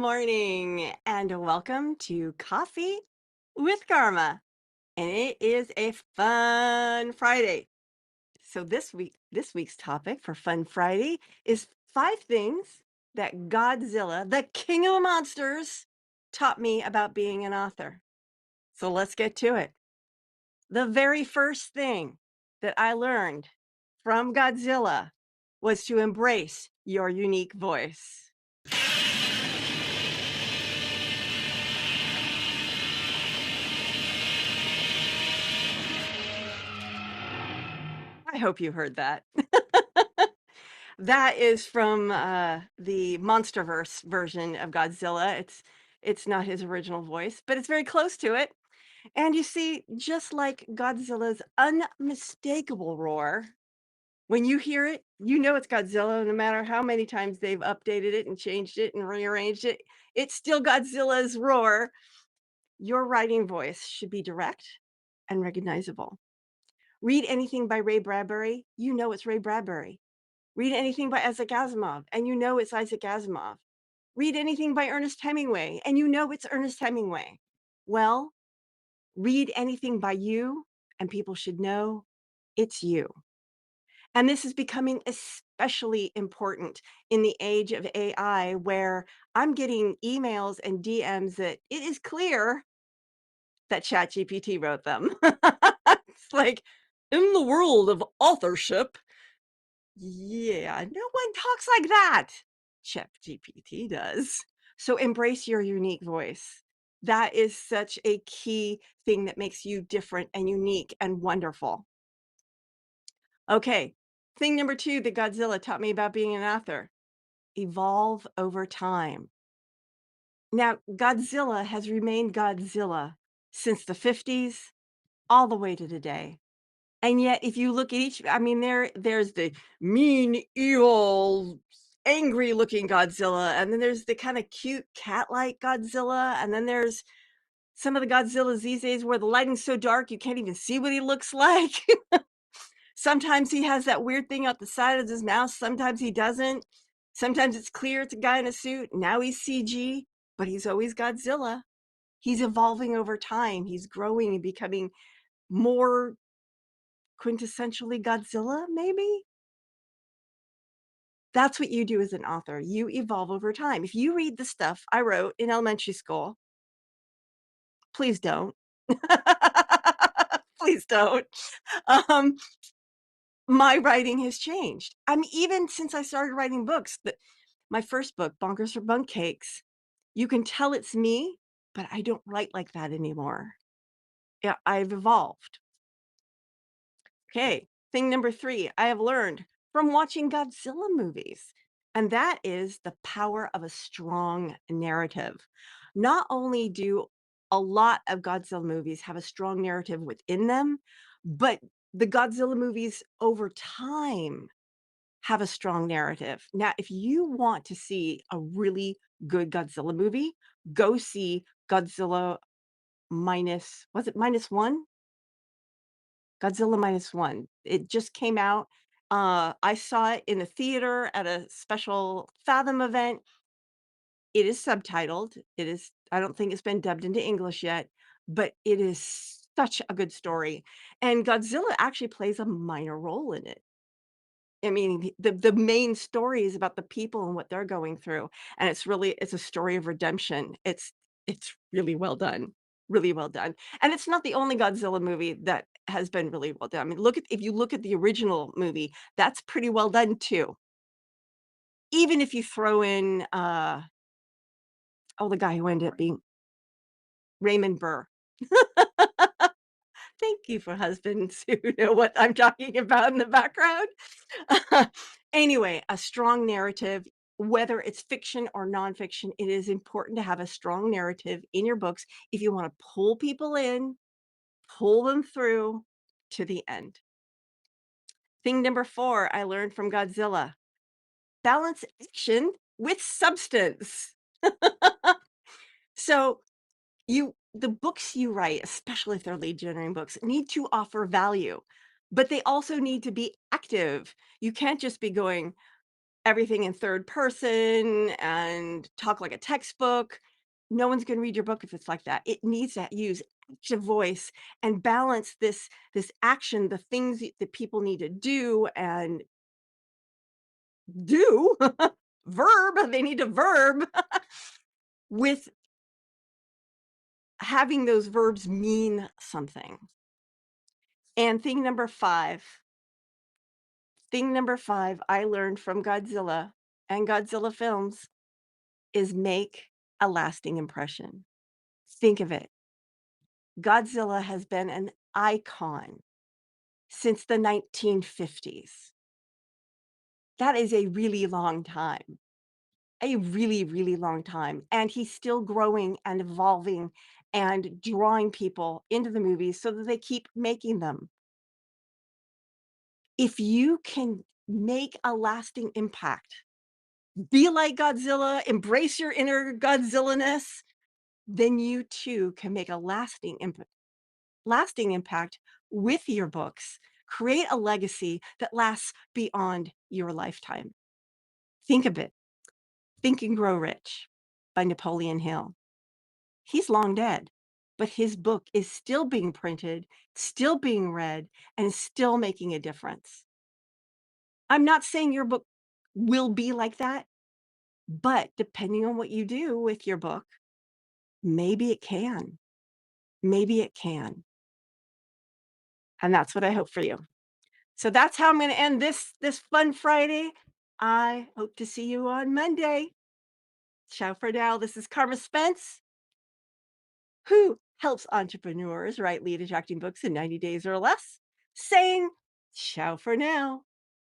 morning, and welcome to Coffee with Karma. And it is a fun Friday. So this week's topic for Fun Friday is 5 things that Godzilla, the king of the monsters, taught me about being an author. So let's get to it. The very first thing that I learned from Godzilla was to embrace your unique voice. I hope you heard that. That is from, the MonsterVerse version of Godzilla. It's not his original voice, but it's very close to it, and you see, just like Godzilla's unmistakable roar, when you hear it, you know it's Godzilla no matter how many times they've updated it and changed it and rearranged it, it's still Godzilla's roar. Your writing voice should be direct and recognizable. Read anything by Ray Bradbury, you know it's Ray Bradbury. Read anything by Isaac Asimov, and you know it's Isaac Asimov. Read anything by Ernest Hemingway, and you know it's Ernest Hemingway. Well, read anything by you, and people should know it's you. And this is becoming especially important in the age of AI, where I'm getting emails and DMs that it is clear that ChatGPT wrote them. It's like, in the world of authorship, yeah, no one talks like that. ChatGPT does. So embrace your unique voice. That is such a key thing that makes you different and unique and wonderful. Okay, thing number 2 that Godzilla taught me about being an author, evolve over time. Now, Godzilla has remained Godzilla since the 50s all the way to today. And yet, if you look at each I mean, there's the mean, evil, angry-looking Godzilla, and then there's the kinda cute cat-like Godzilla, and then there's some of the Godzillas these days where the lighting's so dark you can't even see what he looks like. Sometimes he has that weird thing out the side of his mouth, sometimes he doesn't. Sometimes it's clear it's a guy in a suit, now he's CG, but he's always Godzilla. He's evolving over time, he's growing and becoming more quintessentially Godzilla, maybe? That's what you do as an author. You evolve over time. If you read the stuff I wrote in elementary school, please don't. Please don't. Um, my writing has changed. I mean, even since I started writing books, my first book, Bonkers for Bunk Cakes, you can tell it's me, but I don't write like that anymore. Yeah, I've evolved. Okay, thing number 3 I have learned from watching Godzilla movies, and that is the power of a strong narrative. Not only do a lot of Godzilla movies have a strong narrative within them, but the Godzilla movies over time have a strong narrative. Now, if you want to see a really good Godzilla movie, go see Godzilla minus was it minus one? Godzilla Minus One. It just came out. I saw it in the theater at a special Fathom event. It is subtitled. It is I don't think it's been dubbed into English yet, but it is such a good story, and Godzilla actually plays a minor role in it. I mean, the main story is about the people and what they're going through, and it's a story of redemption. It's really well done, and it's not the only Godzilla movie that has been really well done. I mean, look at if you look at the original movie, that's pretty well done too. Even if you throw in, oh, the guy who ended up being Raymond Burr. Thank you for husbands who know what I'm talking about in the background. Anyway, a strong narrative, whether it's fiction or nonfiction, it is important to have a strong narrative in your books if you want to pull people in, pull them through to the end. Thing number 4 I learned from Godzilla, balance action with substance. So the books you write, especially if they're lead generating books, need to offer value, but they also need to be active. You can't just be going, everything in third person and talk like a textbook. No one's gonna read your book if it's like that. It needs to use active voice and balance this action, the things that people need to do and do, verb, they need to verb with having those verbs mean something. And thing number 5 I learned from Godzilla and Godzilla films is make a lasting impression. Think of it. Godzilla has been an icon since the 1950s. That is a really long time, a really, really long time. And he's still growing and evolving and drawing people into the movies so that they keep making them. If you can make a lasting impact, be like Godzilla, embrace your inner Godzilla-ness, then you too can make a lasting impact with your books. Create a legacy that lasts beyond your lifetime. Think of it. Think and Grow Rich by Napoleon Hill. He's long dead, but his book is still being printed, still being read, and still making a difference. I'm not saying your book will be like that, but depending on what you do with your book, maybe it can. Maybe it can. And that's what I hope for you. So that's how I'm gonna end this fun Friday. I hope to see you on Monday. Ciao for now. This is Karma Spence, who helps entrepreneurs write lead attracting books in 90 days or less, saying ciao for now.